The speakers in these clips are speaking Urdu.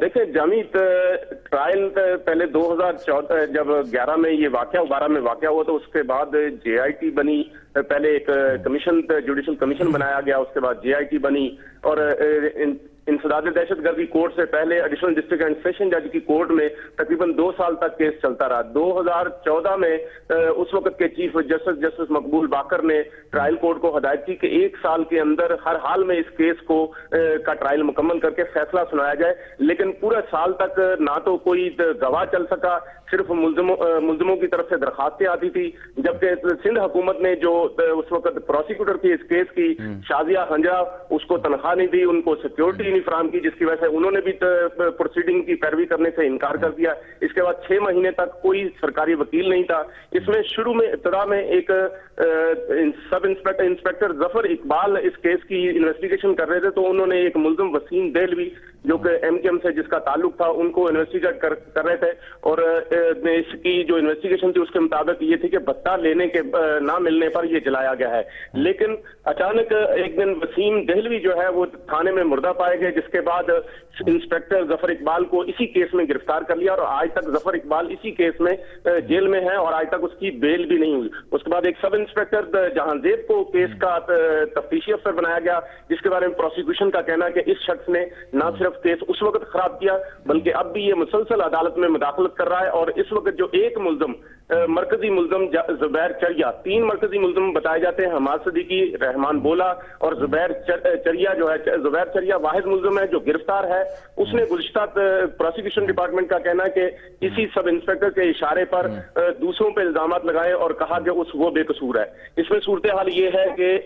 دیکھیں جامی ٹرائل پہلے 2014 جب 11 میں یہ واقعہ 12 میں واقعہ ہوا تو اس کے بعد JIT بنی، پہلے ایک کمیشن جوڈیشل کمیشن بنایا گیا، اس کے بعد JIT بنی، اور انسداد دہشت گردی کورٹ سے پہلے ایڈیشنل ڈسٹرکٹ اینڈ سیشن جج کی کورٹ میں تقریباً 2 سال تک کیس چلتا رہا۔ 2014 میں اس وقت کے چیف جسٹس مقبول باقر نے ٹرائل کورٹ کو ہدایت کی کہ 1 سال کے اندر ہر حال میں اس کیس کو کا ٹرائل مکمل کر کے فیصلہ سنایا جائے، لیکن پورا سال تک نہ تو کوئی گواہ چل سکا، صرف ملزموں کی طرف سے درخواستیں آتی تھی، جبکہ سندھ حکومت نے جو اس وقت پروسیکیوٹر تھی اس کیس کی شازیہ ہنجرا، اس کو تنخواہ نہیں دی، ان کو سیکیورٹی نہیں فراہم کی، جس کی وجہ سے انہوں نے بھی پروسیڈنگ کی پیروی کرنے سے انکار کر دیا۔ اس کے بعد 6 مہینے تک کوئی سرکاری وکیل نہیں تھا۔ اس میں شروع میں ابتدا میں ایک سب انسپیکٹر ظفر اقبال اس کیس کی انویسٹیگیشن کر رہے تھے، تو انہوں نے ایک ملزم وسیم دہلوی جو کہ MKM سے جس کا تعلق تھا ان کو انویسٹیگیٹ کر رہے تھے، اور اس کی جو انویسٹیگیشن تھی اس کے مطابق یہ تھی کہ بھتہ لینے کے نہ ملنے پر یہ جلایا گیا ہے۔ لیکن اچانک ایک دن وسیم دہلوی جو ہے وہ تھانے میں مردہ پائے گئے، جس کے بعد انسپیکٹر ظفر اقبال کو اسی کیس میں گرفتار کر لیا، اور آج تک ظفر اقبال اسی کیس میں جیل میں ہے اور آج تک اس کی بیل بھی نہیں ہوئی۔ اس کے بعد ایک سب انسپیکٹر جہانزیب کو کیس کا تفتیشی افسر بنایا گیا، جس کے بارے میں پروسیکیوشن کا کہنا ہے کہ اس شخص نے نہ صرف کیس اس وقت خراب کیا بلکہ اب بھی یہ مسلسل عدالت میں مداخلت کر رہا ہے، اور اس وقت جو ایک ملزم مرکزی ملزم زبیر چریا، 3 مرکزی ملزم بتائے جاتے ہیں، حماد صدیقی، رحمان بولا اور زبیر چریا جو ہے، زبیر چریا واحد ملزم ہے جو گرفتار ہے۔ اس نے گزشتہ پروسیکیوشن ڈپارٹمنٹ کا کہنا ہے کہ اسی سب انسپیکٹر کے اشارے پر دوسروں پہ الزامات لگائے اور کہا کہ وہ بے قصور ہے۔ اس میں صورتحال یہ ہے کہ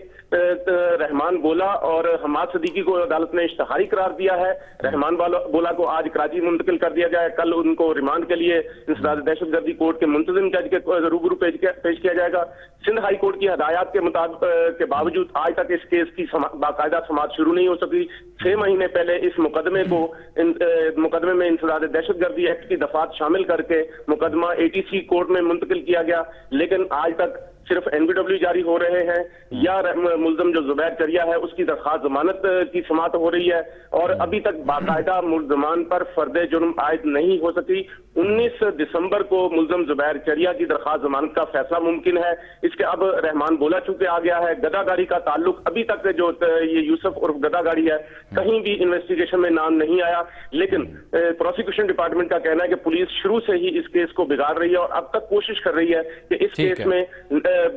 رحمان بولا اور حماد صدیقی کو عدالت نے اشتہاری قرار دیا ہے۔ رحمان بولا کو آج کراچی منتقل کر دیا جائے، کل ان کو ریمانڈ کے لیے انسداد دہشت گردی کورٹ کے منتظم جج کے روبرو پیش کیا جائے گا۔ سندھ ہائی کورٹ کی ہدایات کے باوجود آج تک اس کیس کی باقاعدہ سماعت شروع نہیں ہو سکی۔ 6 مہینے پہلے اس مقدمے میں انسداد دہشت گردی ایکٹ کی دفعات شامل کر کے مقدمہ ATC کورٹ میں منتقل کیا گیا، لیکن آج تک صرف NBW جاری ہو رہے ہیں، یا ملزم جو زبیر چریا ہے اس کی درخواست ضمانت کی سماعت ہو رہی ہے، اور ابھی تک باقاعدہ ملزمان پر فرد جرم عائد نہیں ہو سکی۔ 19 دسمبر کو ملزم زبیر چریا کی درخواست ضمانت کا فیصلہ ممکن ہے۔ اس کے اب رحمان بولا چونکہ آ گیا ہے، گدا گاڑی کا تعلق ابھی تک جو یہ یوسف عرف گدا گاڑی ہے کہیں بھی انویسٹیگیشن میں نام نہیں آیا، لیکن پروسیکیوشن ڈپارٹمنٹ کا کہنا ہے کہ پولیس شروع سے ہی اس کیس کو بگاڑ رہی ہے اور اب تک کوشش کر رہی ہے کہ اس کیس میں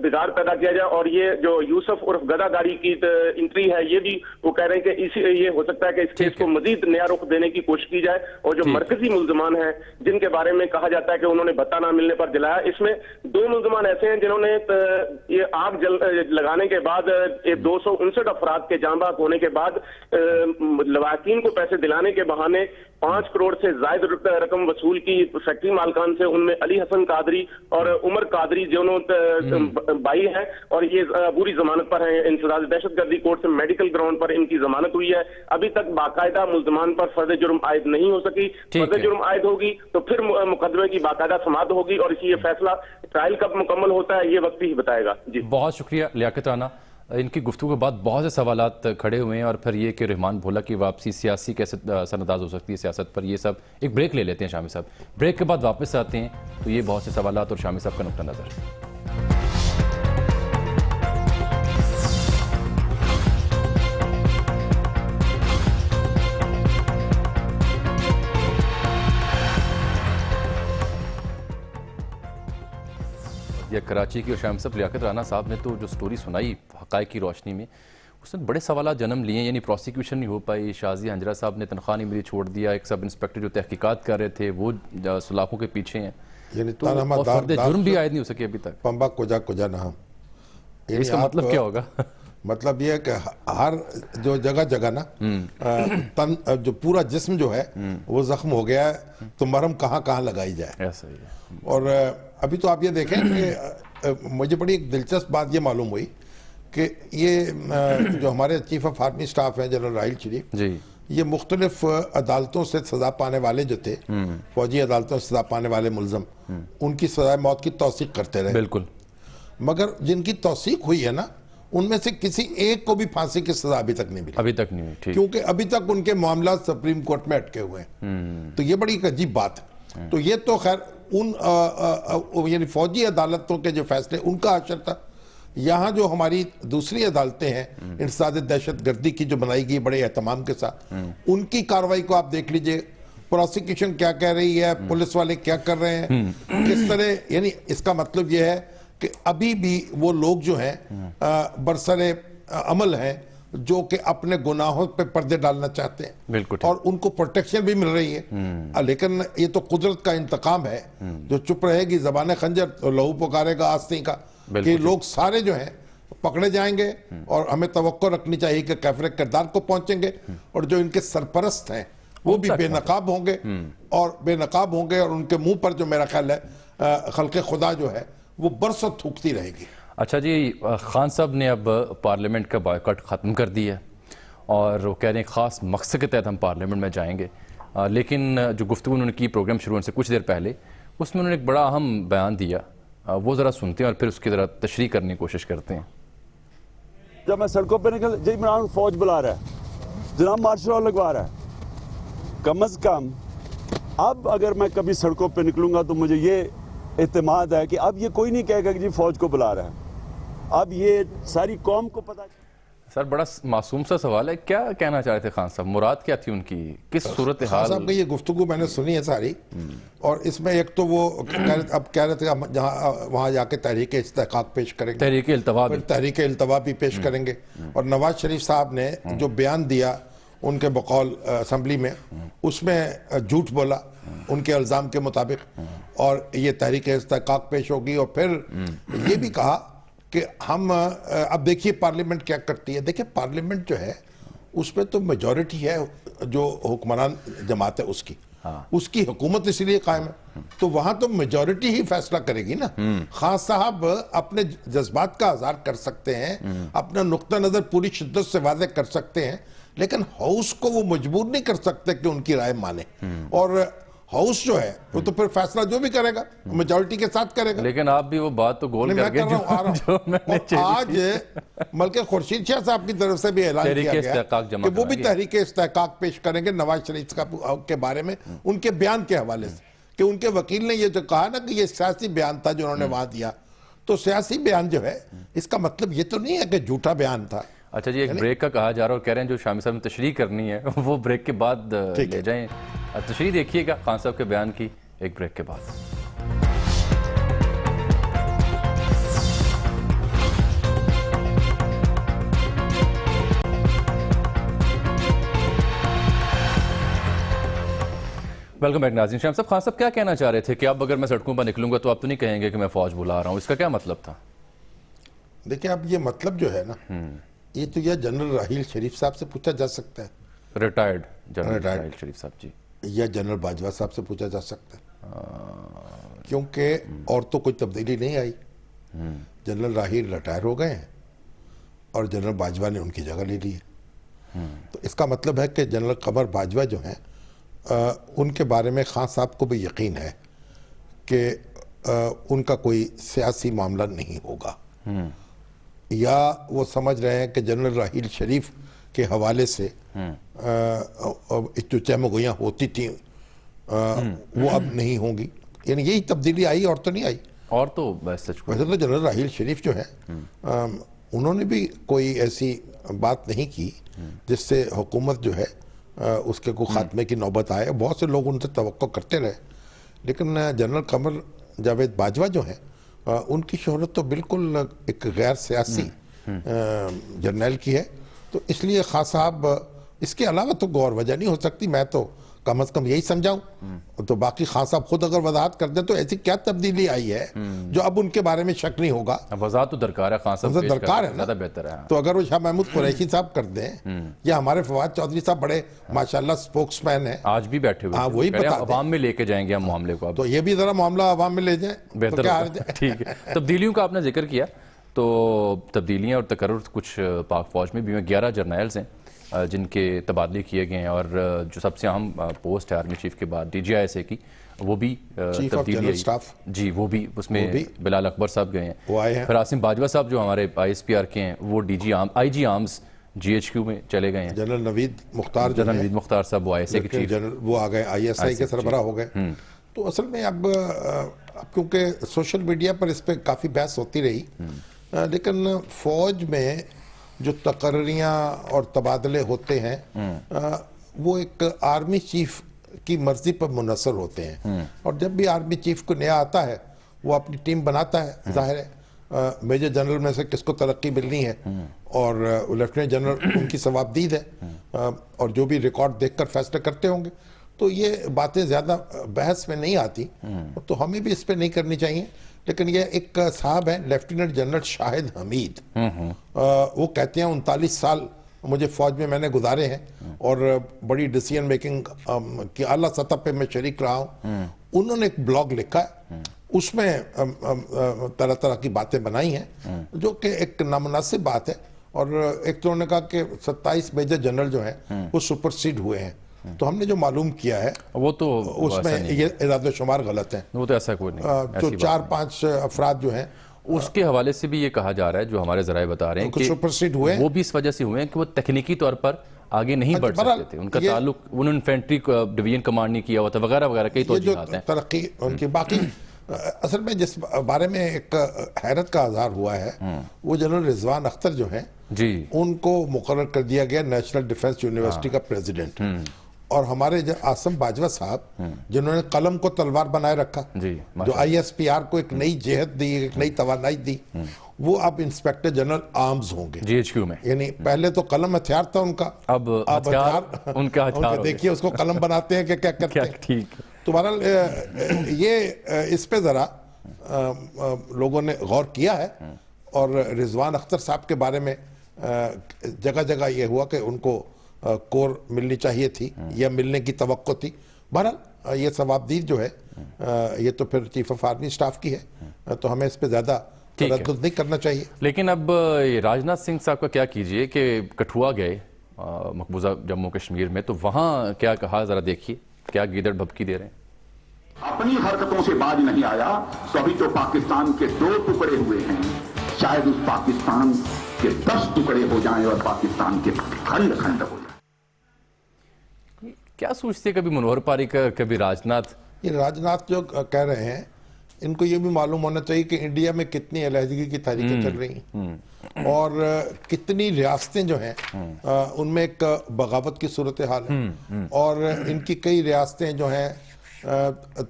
بگاڑ پیدا کیا جائے، اور یہ جو یوسف عرف گدا گاڑی کی انٹری ہے یہ بھی وہ کہہ رہے ہیں کہ یہ ہو سکتا ہے کہ اس کیس کو مزید نیا رخ دینے کی کوشش کی جائے، اور جو مرکزی ملزمان ہیں جن کے بارے میں کہا جاتا ہے کہ انہوں نے بھتہ نہ ملنے پر جلایا، اس میں 2 ملزمان ایسے ہیں جنہوں نے یہ آگ لگانے کے بعد 259 افراد کے جاں بحق ہونے کے بعد لواحقین کو پیسے دلانے کے بہانے 5 کروڑ سے زائد رقم وصول کی فیکٹری مالکان سے، ان میں علی حسن قادری اور عمر قادری دونوں بائی ہیں، اور یہ عبوری ضمانت پر ہیں۔ انسداد دہشت گردی کورٹ سے میڈیکل گراؤنڈ پر ان کی ضمانت ہوئی ہے۔ ابھی تک باقاعدہ ملزمان پر فرد جرم عائد نہیں ہو سکی، فرد جرم عائد ہوگی تو پھر مقدمے کی باقاعدہ سماعت ہوگی، اور اسی یہ فیصلہ ٹرائل کب مکمل ہوتا ہے یہ وقت ہی بتائے گا۔ جی بہت شکریہ لیاقت رانا۔ ان کی گفتگو کے بعد بہت سے سوالات کھڑے ہوئے ہیں، اور پھر یہ کہ رحمان بھولا کی واپسی سیاسی کیسے اثر انداز ہو سکتی ہے سیاست پر، یہ سب ایک بریک لے لیتے ہیں شامی صاحب، بریک کے بعد واپس آتے ہیں تو یہ بہت سے سوالات اور شامی صاحب کا نقطہ نظر۔ کراچی کی اور شامی صاحب لیاقت رانا صاحب نے تو جو سٹوری سنائی حقائق کی روشنی میں، اس نے بڑے سوالات جنم لیے ہیں، یعنی پروسیکیوشن نہیں ہو پائی، شازیہ ہنجرا صاحب نے تنخواہ نہیں ملی چھوڑ دیا، ایک سب انسپیکٹر جو تحقیقات کر رہے تھے وہ سلاخوں کے پیچھے ہیں، یعنی اور فرد جرم بھی عائد نہیں ہو سکے ابھی تک۔ پمبا کجا کجا نہ، اس کا مطلب کیا ہوگا؟ مطلب یہ ہے کہ ہر جو جگہ جگہ نا تن جو پورا جسم جو ہے وہ زخم ہو گیا ہے، تو مرہم کہاں کہاں لگائی جائے۔ ایسا ہی ہے۔ اور ابھی تو آپ یہ دیکھیں کہ مجھے بڑی ایک دلچسپ بات یہ معلوم ہوئی کہ یہ جو ہمارے چیف آف آرمی سٹاف ہیں جنرل راحیل شریف، یہ مختلف عدالتوں سے سزا پانے والے جو تھے، فوجی عدالتوں سے سزا پانے والے ملزم، ان کی سزائے موت کی توثیق کرتے رہے۔ بالکل۔ مگر جن کی توثیق ہوئی ہے نا ان میں سے کسی ایک کو بھی پھانسی کی سزا ابھی تک نہیں ملی, ابھی تک نہیں ہوئی. ٹھیک, کیونکہ ابھی تک ان کے معاملات سپریم کورٹ میں اٹکے ہوئے ہیں. تو یہ بڑی ایک عجیب بات ہے. تو یہ تو خیر ان یعنی فوجی عدالتوں کے جو فیصلے ان کا اثر تھا. یہاں جو ہماری دوسری عدالتیں ہیں انسداد دہشت گردی کی جو بنائی گئی بڑے اہتمام کے ساتھ, ان کی کارروائی کو آپ دیکھ لیجئے, پروسیکیوشن کیا کہہ رہی ہے, پولیس والے کیا کر رہے ہیں, کس طرح. یعنی اس کا مطلب یہ ہے کہ ابھی بھی وہ لوگ جو ہیں برسر عمل ہیں جو کہ اپنے گناہوں پہ پردے ڈالنا چاہتے ہیں, بالکل, اور ان کو پروٹیکشن بھی مل رہی ہے. لیکن یہ تو قدرت کا انتقام ہے, جو چپ رہے گی زبان خنجر تو لہو پکارے گا آستین کا, کہ لوگ سارے جو ہیں پکڑے جائیں گے, اور ہمیں توقع رکھنی چاہیے کہ کیفر کردار کو پہنچیں گے, اور جو ان کے سرپرست ہیں وہ بھی بے نقاب ہوں گے, اور ان کے منہ پر جو میرا خیال ہے خلق خدا جو ہے وہ برسوں تھوکتی رہے گی. اچھا جی, خان صاحب نے اب پارلیمنٹ کا بائیکاٹ ختم کر دیا اور وہ کہہ رہے ہیں خاص مقصد کے تحت ہم پارلیمنٹ میں جائیں گے, لیکن جو گفتگو انہوں نے کی پروگرام شروع ہونے سے کچھ دیر پہلے, اس میں انہوں نے ایک بڑا اہم بیان دیا, وہ ذرا سنتے ہیں اور پھر اس کی ذرا تشریح کرنے کی کوشش کرتے ہیں. جب میں سڑکوں پہ نکل, جی عمران فوج بلا رہا ہے, جناب مارشل لا لگوا رہا ہے, کم از کم اب اگر میں کبھی سڑکوں پہ نکلوں گا تو مجھے یہ اعتماد ہے کہ اب یہ کوئی نہیں کہے گا کہ جی فوج کو بلا رہا ہے, اب یہ ساری قوم کو پتہ. سر بڑا معصوم سا سوال ہے, کیا کہنا چاہ رہے تھے خان صاحب, مراد کیا تھی ان کی, کس صورتحال؟ خان صاحب کی یہ گفتگو میں نے سنی ہے ساری, اور اس میں ایک تو وہ اب کہہ رہے تھے جہاں وہاں جا کے تحریک استحقاق پیش کریں گے, تحریک التوا بھی پیش کریں گے, اور نواز شریف صاحب نے جو بیان دیا ان کے بقول اسمبلی میں, اس میں جھوٹ بولا ان کے الزام کے مطابق, اور یہ تحریک استحقاق پیش ہوگی. اور پھر یہ بھی کہا کہ ہم اب دیکھیے پارلیمنٹ کیا کرتی ہے. دیکھیں پارلیمنٹ جو ہے اس میں تو میجورٹی ہے جو حکمران جماعت ہے اس کی حکومت اس لیے قائم ہے, تو وہاں تو میجورٹی ہی فیصلہ کرے گی نا. خان صاحب اپنے جذبات کا اظہار کر سکتے ہیں, اپنا نقطہ نظر پوری شدت سے واضح کر سکتے ہیں, لیکن ہاؤس کو وہ مجبور نہیں کر سکتے کہ ان کی رائے مانے. اور ہاؤس جو ہے وہ تو پھر فیصلہ جو بھی کرے گا میجورٹی کے ساتھ کرے گا. لیکن آپ بھی وہ بات تو گول کر گئے. آج ملکہ خورشید شاہ صاحب کی طرف سے بھی اعلان کیا گیا کہ وہ بھی تحریک استحقاق پیش کریں گے نواز شریف کے بارے میں, ان کے بیان کے حوالے سے, کہ ان کے وکیل نے یہ جو کہا نا کہ یہ سیاسی بیان تھا جو انہوں نے وہاں دیا, تو سیاسی بیان جو ہے اس کا مطلب یہ تو نہیں ہے کہ جھوٹا بیان تھا. اچھا جی, ایک بریک کا کہا جا رہا ہے, اور کہہ رہے ہیں جو شامی صاحب نے تشریح کرنی ہے وہ بریک کے بعد لے جائیں. تشریح دیکھیے گا خان صاحب کے بیان کی ایک بریک کے بعد. ویلکم بیک ناظرین. شام صاحب, خان صاحب کیا کہنا چاہ رہے تھے کہ اب اگر میں سڑکوں پر نکلوں گا تو آپ تو نہیں کہیں گے کہ میں فوج بلا رہا ہوں, اس کا کیا مطلب تھا؟ دیکھیں اب یہ مطلب جو ہے نا, یہ تو یہ جنرل راحیل شریف صاحب سے پوچھا جا سکتا ہے, ریٹائرڈ جنرل راحیل شریف صاحب جی, یا جنرل باجوہ صاحب سے پوچھا جا سکتا ہے, کیونکہ اور تو کوئی تبدیلی نہیں آئی. جنرل راحیل ریٹائر ہو گئے ہیں اور جنرل باجوہ نے ان کی جگہ لے لی ہے. تو اس کا مطلب ہے کہ جنرل قمر باجوہ جو ہیں ان کے بارے میں خان صاحب کو بھی یقین ہے کہ ان کا کوئی سیاسی معاملہ نہیں ہوگا, یا وہ سمجھ رہے ہیں کہ جنرل راحیل شریف کے حوالے سے جو چہمگوئیاں ہوتی تھیں وہ اب نہیں ہوں گی. یعنی یہی تبدیلی آئی, اور تو نہیں آئی. اور تو ویسے تو جنرل راحیل شریف جو ہے انہوں نے بھی کوئی ایسی بات نہیں کی جس سے حکومت جو ہے اس کے کوئی خاتمے کی نوبت آئے. بہت سے لوگ ان سے توقع کرتے رہے, لیکن جنرل قمر جاوید باجوہ جو ہیں ان کی شہرت تو بالکل ایک غیر سیاسی جرنیل کی ہے. تو اس لیے خان صاحب اس کے علاوہ تو غور وجہ نہیں ہو سکتی. میں تو کم از کم یہی سمجھاؤں. تو باقی خان صاحب خود اگر وضاحت کر دیں تو ایسی کیا تبدیلی آئی ہے جو اب ان کے بارے میں شک نہیں ہوگا. وضاحت تو درکار ہے خان صاحب, درکار ہے نا, زیادہ بہتر ہے. تو اگر وہ شاہ محمود قریشی صاحب کر دیں, یا ہمارے فواد چودھری صاحب بڑے ماشاءاللہ سپوکس مین ہیں, آج بھی بیٹھے ہوئے, وہی بتا دیں, عوام میں لے کے جائیں گے ہم معاملے کو. تو یہ بھی ذرا معاملہ عوام میں لے جائیں, بہتر ہوگا. ٹھیک ہے, تبدیلیوں کا آپ نے ذکر کیا, تو تبدیلیاں اور تقرر کچھ پاک فوج میں بھی 11 جرنیلز ہیں جن کے تبادلے کیے گئے ہیں اور جو سب سے اہم پوسٹ ہے آرمی چیف کے بعد DGISA کی وہ بھی تبدیلی آئی جی وہ بھی اس میں بلال اکبر صاحب گئے ہیں پھر عاصم باجوہ صاحب جو ہمارے ISPR کے ہیں وہ IG آرمز GHQ میں چلے گئے ہیں جنرل نوید مختار صاحب وہ ISA کے چیف وہ آ گئے ISI کے سربراہ ہو گئے تو اصل میں اب کیونکہ سوشل میڈیا پر اس پہ کافی بحث ہوتی رہی لیکن فوج میں جو تقرریاں اور تبادلے ہوتے ہیں وہ ایک آرمی چیف کی مرضی پر منحصر ہوتے ہیں اور جب بھی آرمی چیف کو نیا آتا ہے وہ اپنی ٹیم بناتا ہے ظاہر ہے میجر جنرل میں سے کس کو ترقی ملنی ہے اور لیفٹیننٹ جنرل ان کی ثوابدید ہے اور جو بھی ریکارڈ دیکھ کر فیصلے کرتے ہوں گے تو یہ باتیں زیادہ بحث میں نہیں آتی تو ہمیں بھی اس پہ نہیں کرنی چاہیے لیکن یہ ایک صاحب ہیں لیفٹیننٹ جنرل شاہد حمید وہ کہتے ہیں 39 سال مجھے فوج میں نے گزارے ہیں اور بڑی ڈیسیژن میکنگ کی اعلیٰ سطح پہ میں شریک رہا ہوں انہوں نے ایک بلاگ لکھا ہے اس میں طرح طرح کی باتیں بنائی ہیں جو کہ ایک نامناسب بات ہے اور ایک تو انہوں نے کہا کہ 27 میجر جنرل جو ہیں وہ سپرسیڈ ہوئے ہیں تو ہم نے جو معلوم کیا ہے وہ تو اس میں یہ اعداد و شمار غلط ہیں وہ تو ایسا کوئی نہیں جو 4-5 افراد جو ہیں اس کے حوالے سے بھی یہ کہا جا رہا ہے جو ہمارے ذرائع بتا رہے ہیں کہ سپرسیڈ ہوئے وہ بھی اس وجہ سے ہوئے ہیں کہ وہ تکنیکی طور پر آگے نہیں بڑھ سکتے تھے ان کا تعلق انہوں نے انفینٹری ڈویژن کمانڈ نہیں کیا ہوا تھا وغیرہ وغیرہ کئی توجیہات ہیں ترقی ان کی باقی اصل میں جس بارے میں ایک حیرت کا اظہار ہوا ہے وہ جنرل رضوان اختر جو ہیں جی ان کو مقرر کر دیا گیا نیشنل ڈیفنس یونیورسٹی کا پریزیڈنٹ اور ہمارے عاصم باجوہ صاحب جنہوں نے قلم کو تلوار بنائے رکھا جو ISPR کو ایک نئی جہت دی ایک نئی توانائی دی وہ اب انسپیکٹر جنرل آرمز ہوں گے GHQ میں یعنی پہلے تو قلم ہتھیار تھا ان کا اب ان کا ہتھیار دیکھیے اس کو قلم بناتے ہیں کہ کیا کرتے ہیں ٹھیک تو بہرحال یہ اس پہ ذرا لوگوں نے غور کیا ہے اور رضوان اختر صاحب کے بارے میں جگہ جگہ یہ ہوا کہ ان کو کور ملنی چاہیے تھی یا ملنے کی توقع تھی بہرحال یہ ثوابدید جو ہے یہ تو پھر چیف آف آرمی اسٹاف کی ہے تو ہمیں اس پہ زیادہ تردد نہیں کرنا چاہیے لیکن اب راجناتھ سنگھ صاحب کا کیا کیجئے کہ کٹھوا گئے مقبوضہ جموں کشمیر میں تو وہاں کیا کہا ذرا دیکھیے کیا گیدڑ بھبکی دے رہے ہیں اپنی حرکتوں سے باز نہیں آیا تو ابھی جو پاکستان کے 2 ٹکڑے ہوئے ہیں شاید اس پاکستان کے 10 ٹکڑے ہو جائیں اور پاکستان کے کھنڈ کھنڈ ہو جائیں کیا سوچتے کبھی منوہر پاریکر کبھی راجناتھ یہ راجناتھ جو کہہ رہے ہیں ان کو یہ بھی معلوم ہونا چاہیے کہ انڈیا میں کتنی علیحدگی کی تحریکیں چل رہی ہیں اور کتنی ریاستیں جو ہیں ان میں ایک بغاوت کی صورتحال ہے اور ان کی کئی ریاستیں جو ہیں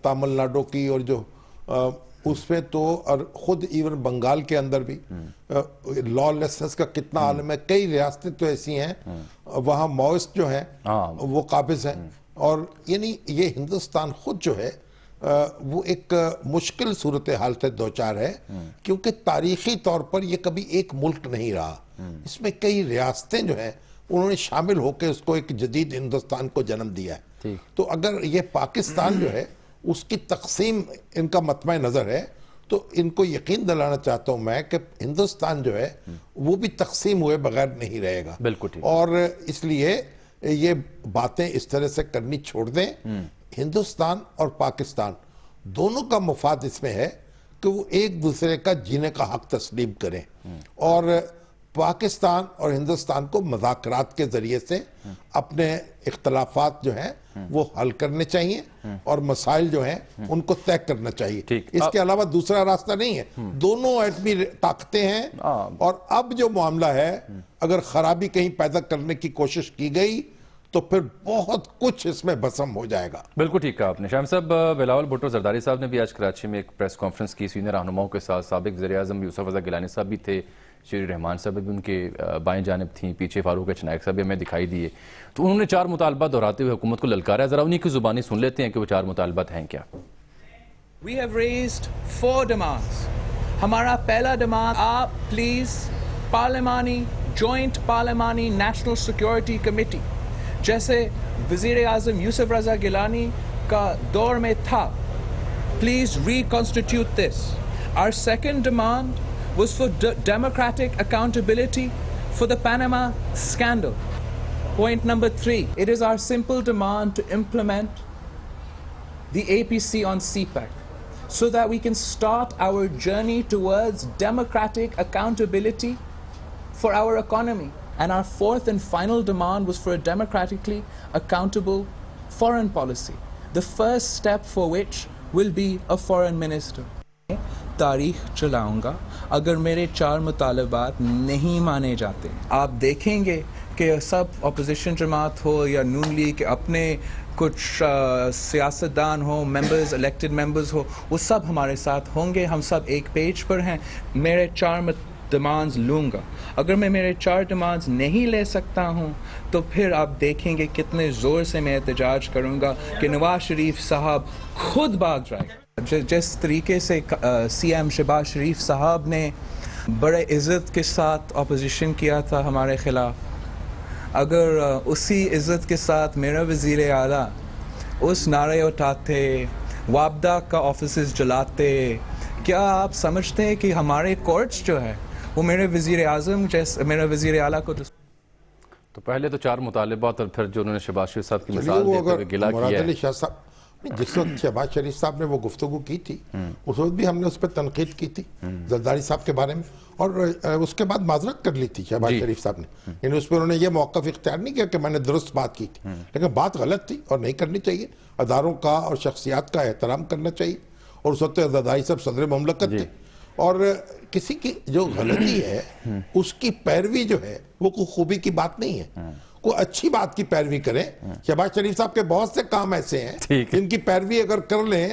تامل ناڈو کی اور جو اس میں تو اور خود ایون بنگال کے اندر بھی لا لیسنس کا کتنا عالم ہے کئی ریاستیں تو ایسی ہیں وہاں ماؤسٹ جو ہیں وہ قابض ہیں اور یعنی یہ ہندوستان خود جو ہے وہ ایک مشکل صورتحال سے دوچار ہے کیونکہ تاریخی طور پر یہ کبھی ایک ملک نہیں رہا اس میں کئی ریاستیں جو ہیں انہوں نے شامل ہو کے اس کو ایک جدید ہندوستان کو جنم دیا ہے تو اگر یہ پاکستان جو ہے اس کی تقسیم ان کا مطمع نظر ہے تو ان کو یقین دلانا چاہتا ہوں میں کہ ہندوستان جو ہے وہ بھی تقسیم ہوئے بغیر نہیں رہے گا بالکل اور اس لیے یہ باتیں اس طرح سے کرنی چھوڑ دیں ہندوستان اور پاکستان دونوں کا مفاد اس میں ہے کہ وہ ایک دوسرے کا جینے کا حق تسلیم کریں اور پاکستان اور ہندوستان کو مذاکرات کے ذریعے سے اپنے اختلافات جو ہیں وہ حل کرنے چاہیے اور مسائل جو ہیں ان کو طے کرنا چاہیے اس کے علاوہ دوسرا راستہ نہیں ہے دونوں ایٹمی طاقتیں ہیں اور اب جو معاملہ ہے اگر خرابی کہیں پیدا کرنے کی کوشش کی گئی تو پھر بہت کچھ اس میں بسم ہو جائے گا بالکل ٹھیک کہا آپ نے شاہم صاحب بلاول بھٹو زرداری صاحب نے بھی آج کراچی میں ایک پریس کانفرنس کی سینئر رہنماؤں کے ساتھ سابق وزیر اعظم یوسف رضا گیلانی صاحب بھی تھے شیر رحمان صاحب بھی ان کے بائیں جانب تھیں پیچھے فاروق اچھ نائک صاحب بھی ہمیں دکھائی دیے تو انہوں نے 4 مطالبات دہراتے ہوئے حکومت کو للکارا ذرا انہی کی زبانی سن لیتے ہیں کہ وہ 4 مطالبات ہیں کیا We have raised 4 demands. ہمارا پہلا ڈیمانڈ آپ پلیز پارلیمانی جوائنٹ پارلیمانی نیشنل سیکیورٹی کمیٹی جیسے وزیر اعظم یوسف رضا گیلانی کا دور میں تھا please reconstitute this. Our second demand was for democratic accountability for the Panama scandal. Point number 3, it is our simple demand to implement the APC on CPEC so that we can start our journey towards democratic accountability for our economy. And our fourth and final demand was for a democratically accountable foreign policy, the first step for which will be a foreign minister. تاریخ چلاؤں گا اگر میرے 4 مطالبات نہیں مانے جاتے. آپ دیکھیں گے کہ سب اپوزیشن جماعت ہو یا نون لیگ کے اپنے کچھ سیاستدان ہوں, ممبرز, الیکٹڈ ممبرز ہو, وہ سب ہمارے ساتھ ہوں گے. ہم سب ایک پیج پر ہیں. میرے 4 ڈیمانڈز لوں گا. اگر میں میرے 4 ڈیمانڈز نہیں لے سکتا ہوں تو پھر آپ دیکھیں گے کتنے زور سے میں احتجاج کروں گا کہ نواز شریف صاحب خود بھاگ جائے. جس طریقے سے سی ایم شہباز شریف صاحب نے بڑے عزت کے ساتھ اپوزیشن کیا تھا ہمارے خلاف, اگر اسی عزت کے ساتھ میرا وزیر اعلیٰ اس نعرے اٹھاتے, وابدہ کا آفیسز جلاتے, کیا آپ سمجھتے ہیں کہ ہمارے کورٹس جو ہے وہ میرے وزیر اعظم جیسے میرا وزیر اعلیٰ کو تو پہلے تو 4 مطالبات اور پھر جو انہوں نے شہباز شریف صاحب کی مثال دیتے ہوئے گلا کیا ہے. جس وقت شہباز شریف صاحب نے وہ گفتگو کی تھی اس وقت بھی ہم نے اس پہ تنقید کی تھی زرداری صاحب کے بارے میں, اور اس کے بعد معذرت کر لی تھی شہباز شریف صاحب نے. یعنی اس پہ انہوں نے یہ موقف اختیار نہیں کیا کہ میں نے درست بات کی تھی, لیکن بات غلط تھی اور نہیں کرنی چاہیے. اداروں کا اور شخصیات کا احترام کرنا چاہیے. اور اس وقت زرداری صاحب صدر مملکت تھے, اور کسی کی جو غلطی ہے اس کی پیروی جو ہے وہ کوئی خوبی کی بات نہیں ہے. کوئی اچھی بات کی پیروی کریں. شہباز شریف صاحب کے بہت سے کام ایسے ہیں جن کی پیروی اگر کر لیں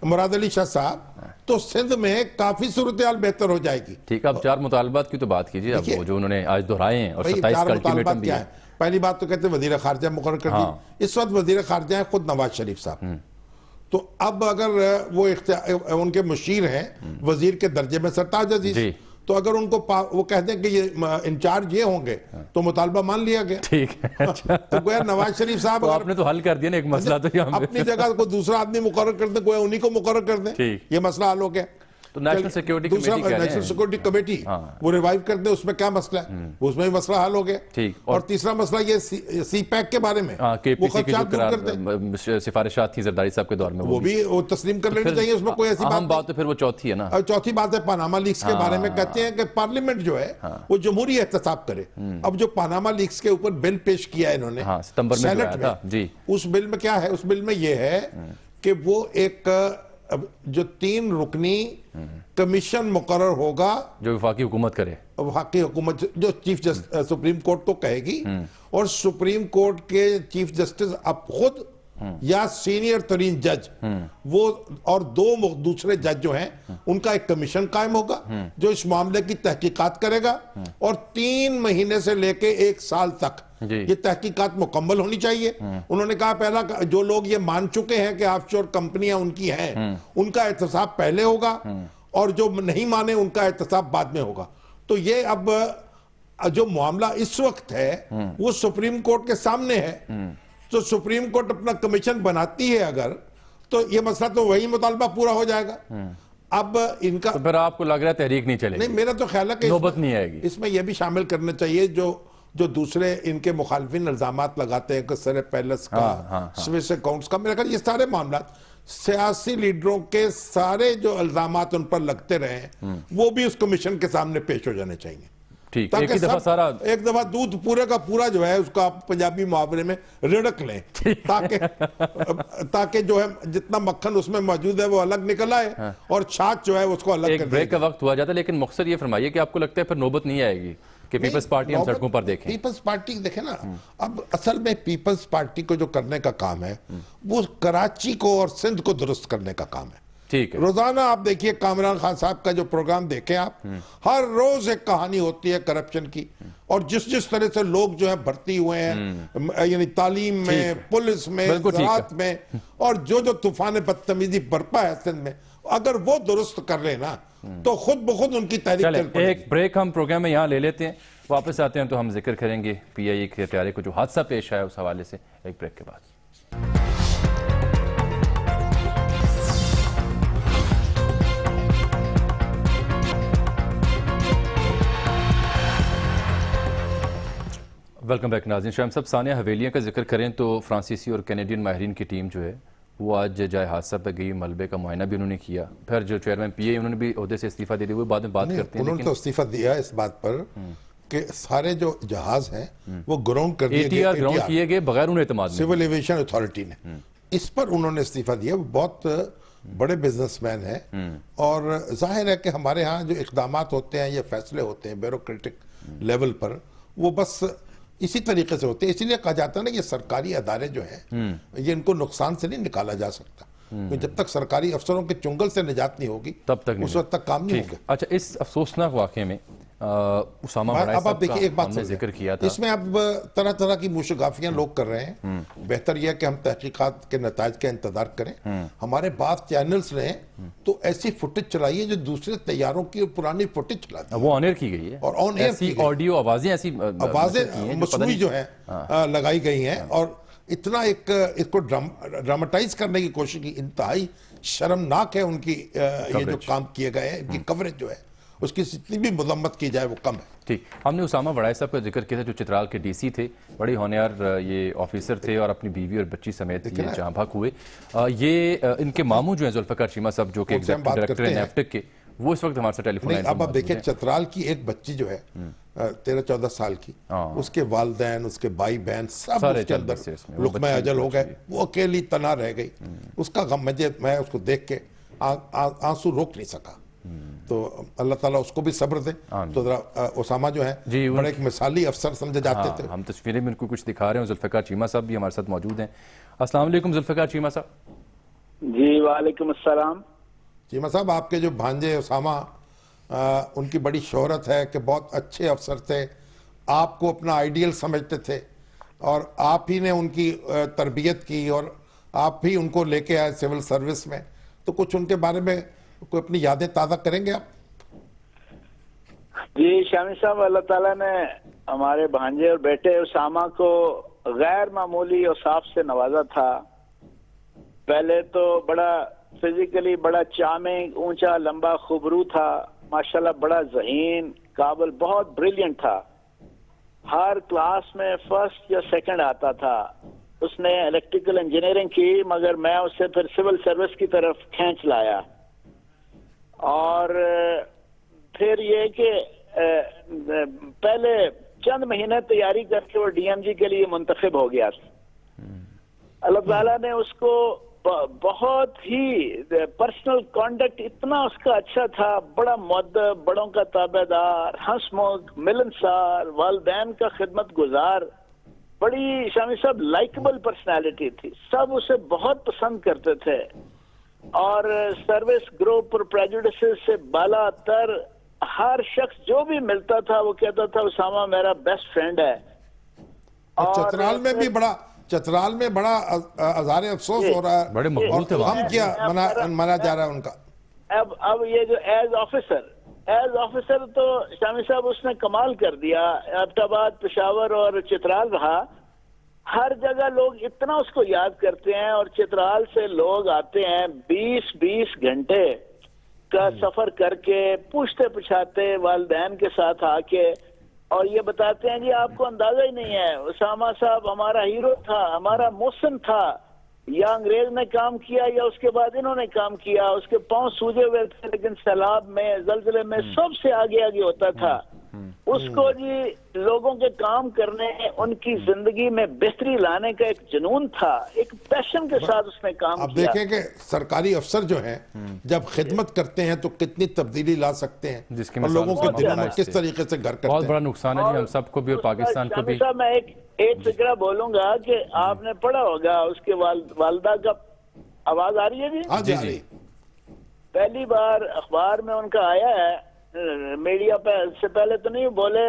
مراد علی شاہ صاحب تو سندھ میں کافی صورتحال بہتر ہو جائے گی. ٹھیک ہے, اب 4 مطالبات کی تو بات کیجیے, اب وہ جو انہوں نے آج دہرائے ہیں اور 27 کا الٹیمیٹم بھی ہے. پہلی بات تو کہتے ہیں وزیر خارجہ مقرر کر دی. اس وقت وزیر خارجہ ہیں خود نواز شریف صاحب. تو اب اگر وہ ان کے مشیر ہیں وزیر کے درجے میں سرتاج عزیز, تو اگر ان کو وہ کہہ دیں کہ یہ انچارج یہ ہوں گے تو مطالبہ مان لیا گیا. ٹھیک ہے, تو گویا نواز شریف صاحب آپ نے تو حل کر دیا نا ایک مسئلہ, تو اپنی جگہ کو دوسرا آدمی مقرر کر دیں, گویا انہی کو مقرر کر دیں, یہ مسئلہ حل ہو گیا. تو نیشنل سیکیورٹی دوسرا نیشنل سیکیورٹی کمیٹی وہ ریوائیو کر دیں, اس میں کیا مسئلہ ہے, اس میں بھی مسئلہ حل ہو گیا. اور تیسرا مسئلہ یہ سی پیک کے بارے میں وہ خدشات دور کر دیں. سفارشات تھی زرداری صاحب کے دور میں وہ بھی تسلیم کر لینی چاہیے, اس میں کوئی ایسی بات تو پھر وہ چوتھی ہے نا. چوتھی بات ہے پاناما لیکس کے بارے میں. کہتے ہیں کہ پارلیمنٹ جو ہے وہ جمہوری احتساب کرے. اب جو پاناما لیکس کے اوپر بل پیش کیا ہے انہوں نے سینٹ میں, اس بل میں کیا ہے, اس بل میں یہ ہے کہ وہ ایک جو 3 رکنی کمیشن مقرر ہوگا جو وفاقی حکومت کرے, وفاقی حکومت جو چیف جسٹس سپریم کورٹ کو کہے گی, اور سپریم کورٹ کے چیف جسٹس اب خود یا سینئر ترین جج وہ اور 2 دوسرے جج جو ہیں ان کا ایک کمیشن قائم ہوگا جو اس معاملے کی تحقیقات کرے گا, اور 3 مہینے سے لے کے 1 سال تک یہ تحقیقات مکمل ہونی چاہیے. انہوں نے کہا پہلا جو لوگ یہ مان چکے ہیں کہ آف شور کمپنیاں ان کی ہیں ان کا احتساب پہلے ہوگا, اور جو نہیں مانے ان کا احتساب بعد میں ہوگا. تو یہ اب جو معاملہ اس وقت ہے وہ سپریم کورٹ کے سامنے ہے. تو سپریم کورٹ اپنا کمیشن بناتی ہے اگر, تو یہ مسئلہ تو وہی مطالبہ پورا ہو جائے گا. اب ان کا تو پھر آپ کو لگ رہا ہے تحریک نہیں چلے گی. نہیں, میرا تو خیال ہے کہ نوبت نہیں آئے گی. اس میں یہ بھی شامل کرنا چاہیے جو دوسرے ان کے مخالفین الزامات لگاتے ہیں کہ سر پیلس کا, سوئس اکاؤنٹس کا. میرا خیال یہ سارے معاملات سیاسی لیڈروں کے سارے جو الزامات ان پر لگتے رہے ہیں وہ بھی اس کمیشن کے سامنے پیش ہو جانے چاہیے. ایک دفعہ دودھ پورے کا پورا جو ہے اس کا پنجابی محاورے میں رڑک لیں, تاکہ جو ہے جتنا مکھن اس میں موجود ہے وہ الگ نکل آئے, اور چھاچ جو ہے اس کو الگ کر دیں. ایک بریک کا وقت ہوا جاتا ہے, لیکن مختصر یہ فرمائیے کہ آپ کو لگتا ہے پھر نوبت نہیں آئے گی کہ پیپلز پارٹی ہم سڑکوں پر دیکھیں. پیپلز پارٹی دیکھیں نا, اب اصل میں پیپلز پارٹی کو جو کرنے کا کام ہے وہ کراچی کو اور سندھ کو درست کرنے کا کام ہے. روزانہ آپ دیکھیے کامران خان صاحب کا جو پروگرام دیکھیں آپ, ہر روز ایک کہانی ہوتی ہے کرپشن کی, اور جس طرح سے لوگ جو ہیں بھرتی ہوئے ہیں, یعنی تعلیم میں, پولیس میں, زراعت میں, اور جو طوفان بدتمیزی برپا ہے سندھ میں, اگر وہ درست کر لیں نا تو خود بخود ان کی تحریک چل پڑے گی. ایک بریک ہم پروگرام میں یہاں لے لیتے ہیں, واپس آتے ہیں تو ہم ذکر کریں گے پی آئی اے کے تیارے کو جو حادثہ پیش آیا اس حوالے سے, ایک بریک کے بعد. ویلکم بیک ناظرین. شاہم صاحب, ثانیہ حویلیاں کا ذکر کریں تو فرانسیسی اور کینیڈین ماہرین کی ٹیم جو ہے وہ آج جائے حادثہ پہ گئی, ملبے کا معائنہ بھی انہوں نے کیا. پھر جو چیئرمین پی اے انہوں نے بھی عہدے سے استعفیٰ دے دیا, وہ بعد میں بات کرتے ہیں. انہوں نے تو استعفیٰ دیا اس بات پر کہ سارے جو جہاز ہیں وہ گراؤنڈ کر دیے گئے, گراؤنڈ کیے گئے بغیر انہیں اعتماد میں. سول ایویشن اتھارٹی نے اس پر انہوں نے استعفیٰ دیا. وہ بہت بڑے بزنس مین ہیں اور ظاہر ہے کہ ہمارے ہاں جو اقدامات ہوتے ہیں یا فیصلے ہوتے ہیں بیوروکریٹک لیول پر وہ بس اسی طریقے سے ہوتے ہیں. اسی لیے کہا جاتا ہے نا کہ سرکاری ادارے جو ہیں یہ ان کو نقصان سے نہیں نکالا جا سکتا. جب تک سرکاری افسروں کے چنگل سے نجات نہیں ہوگی تب تک اس وقت تک کام نہیں ہوگا. اچھا, اس افسوسناک واقعے میں اسامہ بڑائی اب آپ دیکھیں ایک بات ہم نے ذکر کیا تھا, اس میں اب طرح طرح کی موشگافیاں لوگ کر رہے ہیں. بہتر یہ ہے کہ ہم تحقیقات کے نتائج کا انتظار کریں. ہمارے بعض چینلز نے تو ایسی فوٹیج چلائی ہے جو دوسرے تیاروں کی پرانی فوٹیج چلاتی ہے, وہ آن ایئر کی گئی ہے, اور آن ایئر ایسی آڈیو آوازیں ایسی آوازیں مصنوعی جو ہیں لگائی گئی ہیں اور اتنا اس کو ڈراماٹائز کرنے کی کوشش کی. انتہائی شرمناک ہے ان کی یہ جو کام کیے گئے ہیں, ان کی کوریج جو ہے اس کی جتنی بھی مذمت کی جائے وہ کم ہے. ٹھیک, ہم نے اسامہ بڑائی صاحب کا ذکر کیا تھا جو چترال کے ڈی سی تھے, بڑی ہونہار یہ آفیسر تھے اور اپنی بیوی اور بچی سمیت یہ جہاں بھاگ ہوئے. یہ ان کے ماموں جو ہیں ذوالفقار چیمہ صاحب جو کہ ڈائریکٹر ہیں نیفٹک کے, وہ اس وقت ہمارے ساتھ ٹیلی فون لائن پر اب آپ دیکھیں چترال کی ایک بچی جو ہے 13-14 سال کی, اس کے والدین, اس کے بھائی بہن سب اس کے اندر لقمہ اجل ہو گئے. وہ اکیلی تنہا رہ گئی. اس کا غم میں اس کو دیکھ کے آنسو روک نہیں سکا. تو اللہ تعالیٰ اس کو بھی صبر دے. تو ذرا اسامہ جو ہے بڑے ایک مثالی افسر سمجھے جاتے تھے. ہم تصویریں میں ان کو کچھ دکھا رہے ہیں. ذوالفقار چیمہ صاحب بھی ہمارے ساتھ موجود ہیں. السلام علیکم ذوالفقار چیمہ صاحب. جی وعلیکم السلام. چیمہ صاحب, آپ کے جو بھانجے اسامہ, ان کی بڑی شہرت ہے کہ بہت اچھے افسر تھے, آپ کو اپنا آئیڈیل سمجھتے تھے اور آپ ہی نے ان کی تربیت کی اور آپ ہی ان کو لے کے آئے سول سروس میں. تو کچھ ان کے بارے میں کوئی اپنی یادیں تازہ کریں گے آپ؟ جی شامی صاحب, اللہ تعالیٰ نے ہمارے بھانجے اور بیٹے اسامہ کو غیر معمولی اوصاف سے نوازا تھا. پہلے تو بڑا فزیکلی بڑا چارمنگ, اونچا لمبا خوبرو تھا, ماشاءاللہ بڑا ذہین, قابل, بہت بریلینٹ تھا. ہر کلاس میں فرسٹ یا سیکنڈ آتا تھا. اس نے الیکٹریکل انجینئرنگ کی مگر میں اسے پھر سول سروس کی طرف کھینچ لایا. اور پھر یہ کہ پہلے چند مہینے تیاری کر کے وہ ڈی ایم جی کے لیے منتخب ہو گیا. اللہ تعالیٰ نے اس کو بہت ہی پرسنل کانڈکٹ اتنا اس کا اچھا تھا, بڑا مؤدب, بڑوں کا تابع دار, ہنس مخ, ملنسار, والدین کا خدمت گزار, بڑی شامی صاحب لائکبل پرسنالٹی تھی. سب اسے بہت پسند کرتے تھے اور سروس گروپ پر پریجوڈسز سے بالا تر ہر شخص جو بھی ملتا تھا وہ کہتا تھا اسامہ میرا بیسٹ فرینڈ ہے. اور چترال میں بڑا اظہار افسوس ہو رہا ہے, بڑے مقبول تھے, غم کیا منا جا رہا ہے ان کا. اب یہ جو ایز آفیسر تو شامی صاحب اس نے کمال کر دیا. ایبٹ آباد, پشاور اور چترال رہا. ہر جگہ لوگ اتنا اس کو یاد کرتے ہیں اور چترال سے لوگ آتے ہیں 20 گھنٹے کا سفر کر کے, پوچھتے پچھاتے والدین کے ساتھ آ کے, اور یہ بتاتے ہیں جی آپ کو اندازہ ہی نہیں ہے اسامہ صاحب ہمارا ہیرو تھا, ہمارا محسن تھا, یا انگریز نے کام کیا یا اس کے بعد انہوں نے کام کیا. اس کے پاؤں سوجے ہوئے تھے لیکن سیلاب میں, زلزلے میں سب سے آگے ہوتا تھا. اس کو جی لوگوں کے کام کرنے, ان کی زندگی میں بہتری لانے کا ایک جنون تھا, ایک پیشن کے ساتھ اس نے کام کیا. اب دیکھیں کہ سرکاری افسر جو ہیں جب خدمت کرتے ہیں تو کتنی تبدیلی لا سکتے ہیں, اور لوگوں کے دلوں میں کس طریقے سے گھر کرتے ہیں. بہت بڑا نقصان ہے جی ہم سب کو بھی اور پاکستان کو بھی. میں ایک فکرہ بولوں گا کہ آپ نے پڑھا ہوگا اس کے والدہ کا, آواز آ رہی ہے جی؟ ہاں جی. پہلی بار اخبار میں ان کا آیا ہے, میڈیا پہ سے پہلے تو نہیں بولے,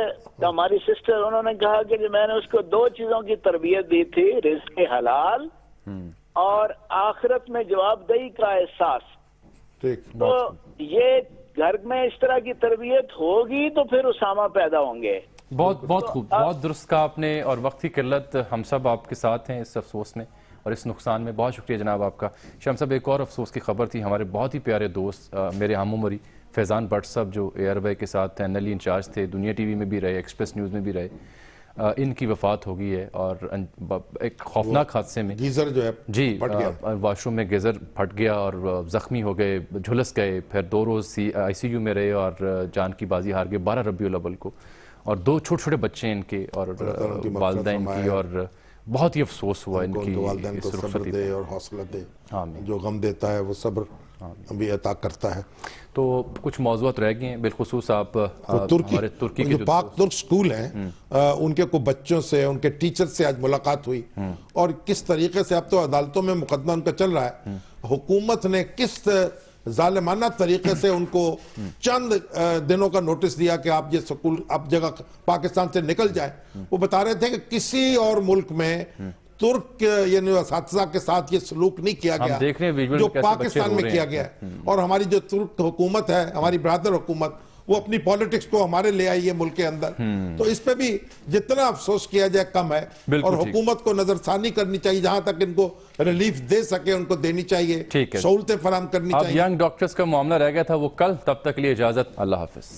ہماری سسٹر انہوں نے کہا کہ میں نے اس کو 2 چیزوں کی تربیت دی تھی, رزق حلال اور آخرت میں جواب دہی کا احساس. تو یہ گھر میں اس طرح کی تربیت ہوگی تو پھر اسامہ پیدا ہوں گے. بہت خوب, بہت درست کہا آپ نے, اور وقت کی قلت, ہم سب آپ کے ساتھ ہیں اس افسوس میں اور اس نقصان میں. بہت شکریہ جناب آپ کا. شام صاحب, ایک اور افسوس کی خبر تھی. ہمارے بہت ہی پیارے دوست, میرے ہم عمری فیضان بٹ صاحب جو ایئر وے کے ساتھ این ایل ای انچارج تھے, دنیا ٹی وی میں بھی رہے, ایکسپریس نیوز میں بھی رہے, ان کی وفات ہو گئی ہے اور ایک خوفناک حادثے میں گیزر جو ہے جی پھٹ گیا، واش روم میں گیزر پھٹ گیا اور زخمی ہو گئے، جھلس گئے، پھر 2 روز آئی سی یو میں رہے اور جان کی بازی ہار گئے 12 ربیع الاول کو، اور 2 چھوٹے چھوٹے بچے ان کے اور والدین کی، اور بہت ہی افسوس ہوا ان کی والدین کو اس صبر رخصتی دے پہ۔ اور حوصلہ دے، آمین۔ جو غم دیتا ہے وہ صبر بھی عطا کرتا ہے۔ تو کچھ موضوعات رہ گئے ہیں، بالخصوص آپ ہمارے ترکی کے جو پاک ترک سکول ہیں ان کے کو بچوں سے، ان کے ٹیچر سے آج ملاقات ہوئی، اور کس طریقے سے اب تو عدالتوں میں مقدمہ ان کا چل رہا ہے، حکومت نے کس ظالمانہ طریقے سے ان کو چند دنوں کا نوٹس دیا کہ آپ یہ سکول اب جگہ پاکستان سے نکل جائے۔ وہ بتا رہے تھے کہ کسی اور ملک میں ترک یعنی اساتذہ کے ساتھ یہ سلوک نہیں کیا ہم دیکھ رہے ہیں گیا ویژول جو میں کیسے بچے پاکستان رو میں رہے کیا ہیں۔ گیا ہے، اور ہماری جو ترک حکومت ہے، ہماری برادر حکومت، وہ اپنی پالیٹکس کو ہمارے لے آئی ہے ملک کے اندر، تو اس پہ بھی جتنا افسوس کیا جائے کم ہے، اور حکومت کو نظر ثانی کرنی چاہیے، جہاں تک ان کو ریلیف دے سکے ان کو دینی چاہیے، سہولتیں فراہم کرنی چاہیے۔ اب ینگ ڈاکٹرز کا معاملہ رہ گیا تھا وہ کل، تب تک لیے اجازت، اللہ حافظ۔